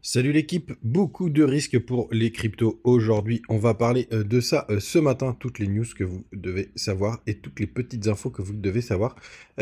Salut l'équipe, beaucoup de risques pour les cryptos aujourd'hui. On va parler de ça ce matin, toutes les news que vous devez savoir et toutes les petites infos que vous devez savoir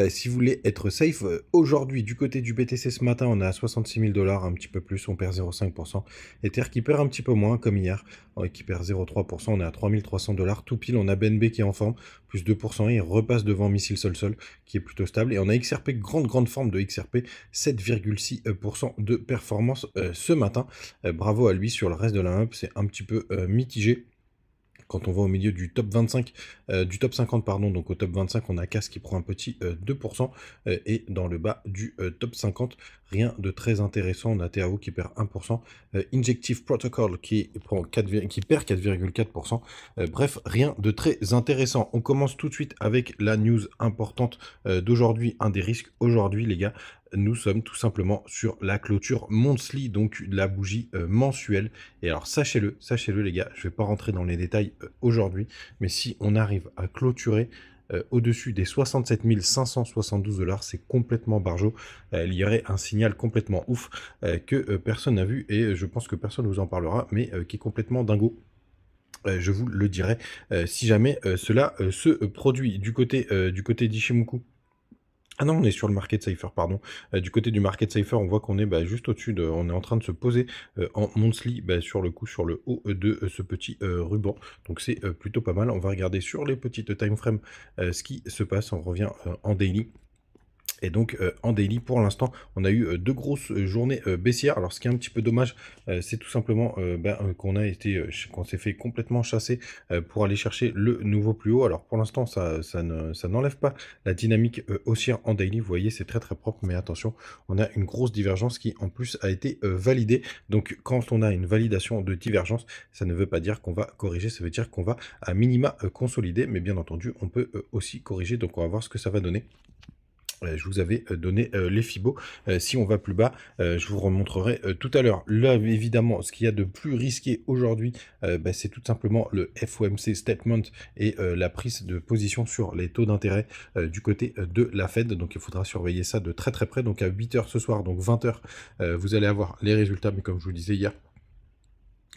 si vous voulez être safe. Aujourd'hui, du côté du BTC ce matin, on est à 66 000 $, un petit peu plus, on perd 0,5%. Ether qui perd un petit peu moins, comme hier, qui perd 0,3%, on est à 3 300 $. Tout pile, on a BNB qui est en forme, plus 2%, et il repasse devant Missile Sol qui est plutôt stable. Et on a XRP, grande forme de XRP, 7,6% de performance ce matin. Bravo à lui. Sur le reste de la map, c'est un petit peu mitigé. Quand on va au milieu du top 25, du top 50, pardon, donc au top 25, on a CAS qui prend un petit 2%, et dans le bas du top 50, rien de très intéressant. On a TAO qui perd 1%, Injective Protocol qui perd 4,4%. Bref, rien de très intéressant. On commence tout de suite avec la news importante d'aujourd'hui, un des risques aujourd'hui, les gars. Nous sommes tout simplement sur la clôture monthly, donc la bougie mensuelle. Et alors sachez-le les gars, je ne vais pas rentrer dans les détails aujourd'hui, mais si on arrive à clôturer au-dessus des 67 572 $, c'est complètement barjo. Il y aurait un signal complètement ouf que personne n'a vu, et je pense que personne ne vous en parlera, mais qui est complètement dingo. Je vous le dirai si jamais cela se produit du côté d'Ishimoku. Ah non, on est sur le Market Cypher, pardon. Du côté du Market Cypher, on voit qu'on est juste au-dessus de... On est en train de se poser en monthly sur le coup, sur le haut de ce petit ruban. Donc c'est plutôt pas mal. On va regarder sur les petites time frames ce qui se passe. On revient en daily. Et donc en daily, pour l'instant, on a eu deux grosses journées baissières. Alors ce qui est un petit peu dommage, c'est tout simplement qu'on s'est fait complètement chasser pour aller chercher le nouveau plus haut. Alors pour l'instant, ça n'enlève pas la dynamique haussière en daily. Vous voyez, c'est très propre, mais attention, on a une grosse divergence qui en plus a été validée. Donc quand on a une validation de divergence, ça ne veut pas dire qu'on va corriger, ça veut dire qu'on va à minima consolider, mais bien entendu, on peut aussi corriger. Donc on va voir ce que ça va donner. Je vous avais donné les Fibos. Si on va plus bas, je vous remontrerai tout à l'heure. Là, évidemment, ce qu'il y a de plus risqué aujourd'hui, c'est tout simplement le FOMC statement et la prise de position sur les taux d'intérêt du côté de la Fed. Donc, il faudra surveiller ça de très près. Donc, à 8 h ce soir, donc 20 h, vous allez avoir les résultats. Mais comme je vous le disais hier,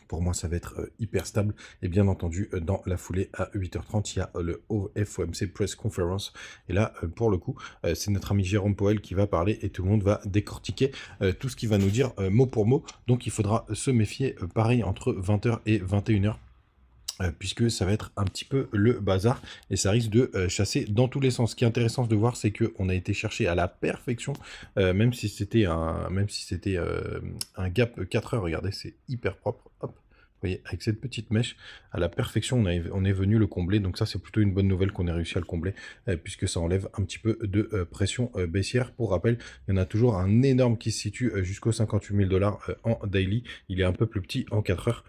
pour moi, ça va être hyper stable. Et bien entendu, dans la foulée, à 8 h 30, il y a le FOMC Press Conference. Et là, pour le coup, c'est notre ami Jérôme Powell qui va parler et tout le monde va décortiquer tout ce qu'il va nous dire mot pour mot. Donc, il faudra se méfier, pareil, entre 20 h et 21 h. Puisque ça va être un petit peu le bazar et ça risque de chasser dans tous les sens. Ce qui est intéressant de voir, c'est qu'on a été chercher à la perfection, même si c'était un gap 4 heures. Regardez, c'est hyper propre. Hop. Vous voyez, avec cette petite mèche, à la perfection, on est venu le combler. Donc ça, c'est plutôt une bonne nouvelle qu'on ait réussi à le combler, puisque ça enlève un petit peu de pression baissière. Pour rappel, il y en a toujours un énorme qui se situe jusqu'aux 58 000 $ en daily. Il est un peu plus petit en 4 heures,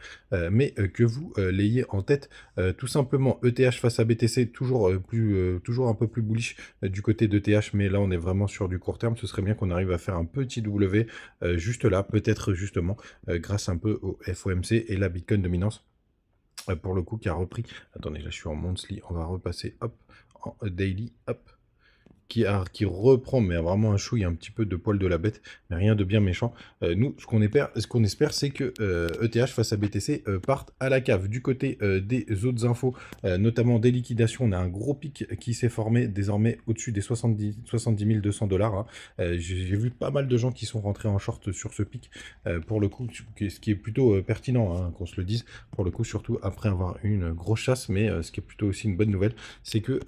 mais que vous l'ayez en tête. Tout simplement, ETH face à BTC, toujours un peu plus bullish du côté d'ETH, mais là, on est vraiment sur du court terme. Ce serait bien qu'on arrive à faire un petit W juste là, peut-être justement, grâce un peu au FOMC et la Bitcoin dominance, pour le coup, qui a repris. Attendez, là je suis en monthly, on va repasser hop en daily, hop, qui reprend, mais vraiment un chouille, un petit peu de poil de la bête, mais rien de bien méchant. Nous, ce qu'on espère, c'est que ETH face à BTC partent à la cave. Du côté des autres infos, notamment des liquidations, on a un gros pic qui s'est formé désormais au-dessus des 70 200 $. Hein. J'ai vu pas mal de gens qui sont rentrés en short sur ce pic, pour le coup, ce qui est plutôt pertinent, hein, qu'on se le dise, pour le coup, surtout après avoir eu une grosse chasse, mais ce qui est plutôt aussi une bonne nouvelle, c'est que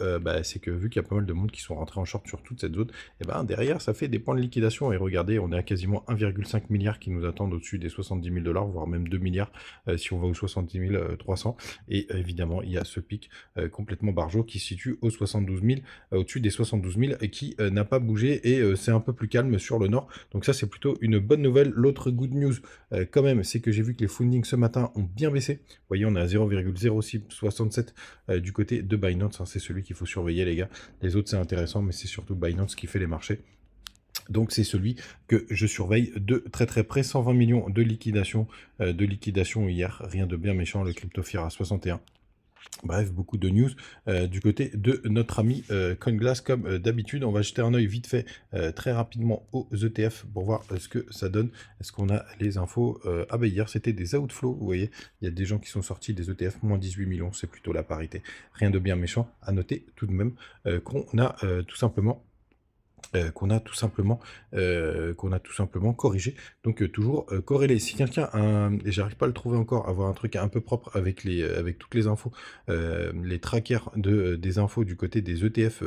vu qu'il y a pas mal de monde qui sont rentrés en short sur toute cette zone, et derrière ça fait des points de liquidation. Et regardez, on est à quasiment 1,5 milliard qui nous attendent au-dessus des 70 000 $, voire même 2 milliards si on va aux 70 300. Et évidemment, il y a ce pic complètement barjot qui se situe aux 72 000, au-dessus des 72 000, et qui n'a pas bougé, et c'est un peu plus calme sur le nord. Donc ça, c'est plutôt une bonne nouvelle. L'autre good news quand même, c'est que j'ai vu que les fundings ce matin ont bien baissé. Vous voyez, on est à 0,0667 du côté de Binance, hein, c'est celui qu'il faut surveiller, les gars. Les autres, c'est intéressant, mais c'est surtout Binance qui fait les marchés. Donc c'est celui que je surveille de très près. 120 millions de liquidation hier, rien de bien méchant. Le crypto fear à 61. Bref, beaucoup de news du côté de notre ami CoinGlass comme d'habitude. On va jeter un œil vite fait très rapidement aux ETF pour voir ce que ça donne. Est-ce qu'on a les infos? Ah bah hier c'était des outflows, vous voyez, il y a des gens qui sont sortis des ETF, moins 18 millions, c'est plutôt la parité. Rien de bien méchant, à noter tout de même qu'on a tout simplement corrigé, donc toujours corrélé. Si quelqu'un et j'arrive pas à le trouver encore, avoir un truc un peu propre avec avec toutes les infos, les trackers des infos du côté des ETF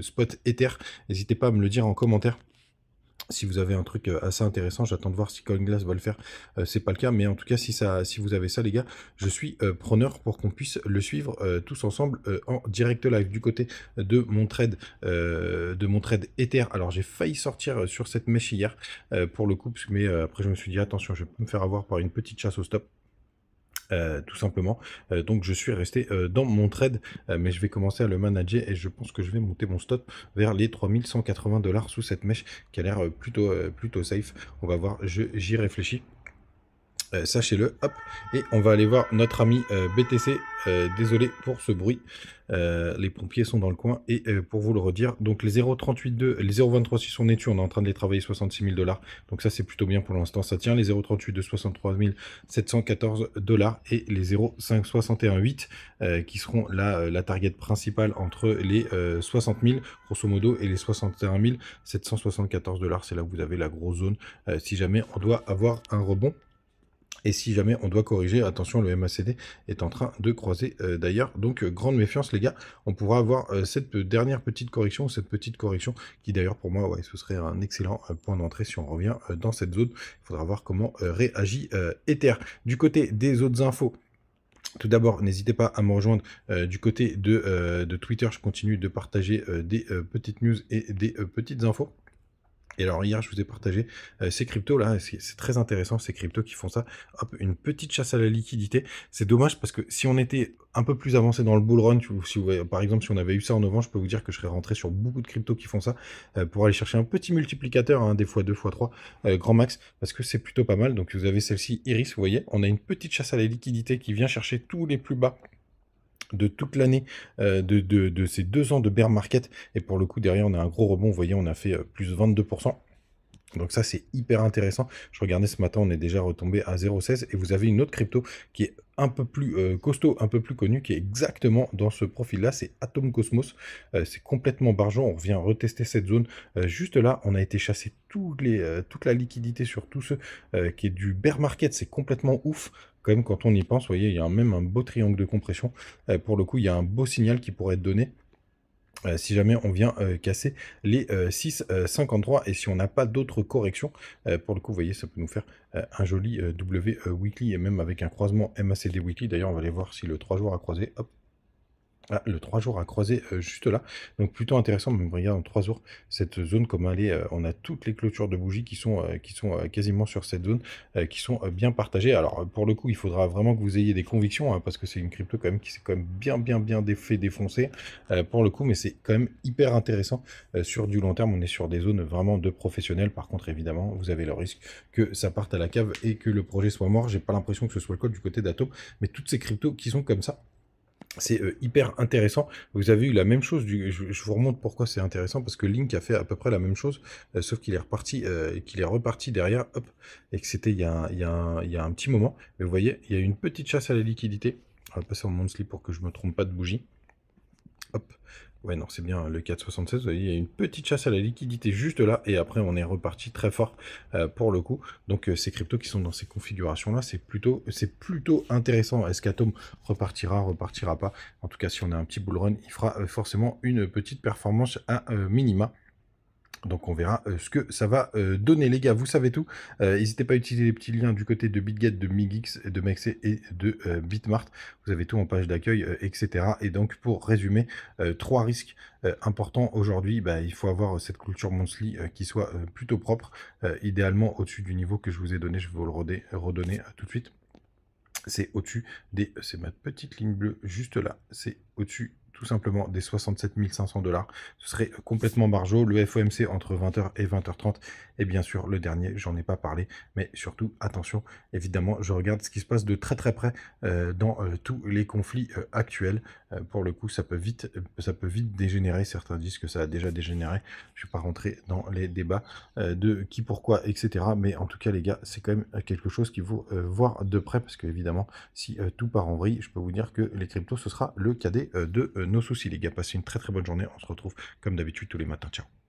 spot Ether, n'hésitez pas à me le dire en commentaire. Si vous avez un truc assez intéressant, j'attends de voir si CoinGlass va le faire. C'est pas le cas, mais en tout cas, si vous avez ça, les gars, je suis preneur pour qu'on puisse le suivre tous ensemble en direct live du côté de mon trade Ether. Alors, j'ai failli sortir sur cette mèche hier pour le coup, mais après, je me suis dit attention, je vais pas me faire avoir par une petite chasse au stop. Tout simplement. Donc je suis resté dans mon trade, mais je vais commencer à le manager et je pense que je vais monter mon stop vers les 3180 $ sous cette mèche qui a l'air plutôt safe. On va voir, j'y réfléchis. Sachez-le, hop, et on va aller voir notre ami BTC, désolé pour ce bruit, les pompiers sont dans le coin, et pour vous le redire, donc les 0,382, les 0,236 sont nés, on est en train de les travailler 66 000 $, donc ça c'est plutôt bien pour l'instant, ça tient, les 0,382 63 714 $, et les 0,5618 qui seront la target principale entre les 60 000 grosso modo et les 61 774 $, c'est là où vous avez la grosse zone, si jamais on doit avoir un rebond. Et si jamais on doit corriger, attention, le MACD est en train de croiser d'ailleurs. Donc, grande méfiance, les gars. On pourra avoir cette dernière petite correction, qui d'ailleurs, pour moi, ouais, ce serait un excellent point d'entrée si on revient dans cette zone. Il faudra voir comment réagit Ether. Du côté des autres infos, tout d'abord, n'hésitez pas à me rejoindre du côté de Twitter. Je continue de partager des petites news et des petites infos. Et alors hier, je vous ai partagé ces cryptos là, c'est très intéressant ces cryptos qui font ça. Hop, une petite chasse à la liquidité. C'est dommage parce que si on était un peu plus avancé dans le bull run, par exemple si on avait eu ça en novembre, je peux vous dire que je serais rentré sur beaucoup de cryptos qui font ça pour aller chercher un petit multiplicateur, hein, des fois 2 fois 3 grand max, parce que c'est plutôt pas mal. Donc vous avez celle-ci Iris, vous voyez, on a une petite chasse à la liquidité qui vient chercher tous les plus bas de toute l'année de ces 2 ans de bear market, et pour le coup derrière on a un gros rebond, vous voyez on a fait plus 22%. Donc ça c'est hyper intéressant. Je regardais ce matin, on est déjà retombé à 0,16 et vous avez une autre crypto qui est un peu plus costaud, un peu plus connue, qui est exactement dans ce profil-là, c'est Atom Cosmos. C'est complètement bargeant, on revient retester cette zone. Juste là, on a été chasser toute la liquidité sur tout ce qui est du bear market, c'est complètement ouf. Quand même, quand on y pense, vous voyez, il y a même un beau triangle de compression. Pour le coup, il y a un beau signal qui pourrait être donné. Si jamais on vient casser les 6,53 et si on n'a pas d'autres corrections, pour le coup, vous voyez, ça peut nous faire un joli W weekly et même avec un croisement MACD weekly. D'ailleurs, on va aller voir si le 3 jours a croisé. Hop. Ah, le 3 jours a croisé juste là, donc plutôt intéressant. Même regarde en 3 jours cette zone comme elle est, on a toutes les clôtures de bougies qui sont quasiment sur cette zone, qui sont bien partagées. Alors pour le coup il faudra vraiment que vous ayez des convictions, hein, parce que c'est une crypto quand même qui s'est quand même bien fait défoncer pour le coup, mais c'est quand même hyper intéressant sur du long terme. On est sur des zones vraiment de professionnels. Par contre évidemment vous avez le risque que ça parte à la cave et que le projet soit mort. J'ai pas l'impression que ce soit le cas du côté d'Atom, mais toutes ces cryptos qui sont comme ça, c'est hyper intéressant. Vous avez eu la même chose, je vous remonte pourquoi c'est intéressant, parce que Link a fait à peu près la même chose, sauf qu'il est reparti derrière, hop, et que c'était il y a un petit moment. Mais vous voyez, il y a une petite chasse à la liquidité. On va passer en monthly pour que je me trompe pas de bougie. Hop. Ouais, non, c'est bien le 4,76. Vous voyez, il y a une petite chasse à la liquidité juste là, et après, on est reparti très fort pour le coup. Donc, ces cryptos qui sont dans ces configurations-là, c'est plutôt intéressant. Est-ce qu'Atom repartira pas? En tout cas, si on a un petit bull run, il fera forcément une petite performance à minima. Donc on verra ce que ça va donner, les gars. Vous savez tout. N'hésitez pas à utiliser les petits liens du côté de BitGet, de Migix, de Mexe et de Bitmart. Vous avez tout en page d'accueil, etc. Et donc pour résumer, 3 risques importants aujourd'hui. Bah, il faut avoir cette culture monthly qui soit plutôt propre, idéalement au-dessus du niveau que je vous ai donné. Je vais vous le redonner tout de suite. C'est au-dessus c'est ma petite ligne bleue juste là. C'est au-dessus tout simplement des 67 500 $. Ce serait complètement margeau. Le FOMC entre 20h et 20h30. Et bien sûr, le dernier, j'en ai pas parlé. Mais surtout, attention, évidemment, je regarde ce qui se passe de très très près dans tous les conflits actuels. Pour le coup, ça peut vite dégénérer. Certains disent que ça a déjà dégénéré. Je ne vais pas rentrer dans les débats de qui, pourquoi, etc. Mais en tout cas, les gars, c'est quand même quelque chose qu'il faut voir de près, parce que évidemment, si tout part en vrille, je peux vous dire que les cryptos, ce sera le cadet de nos soucis, les gars. Passez une très très bonne journée. On se retrouve comme d'habitude tous les matins. Ciao.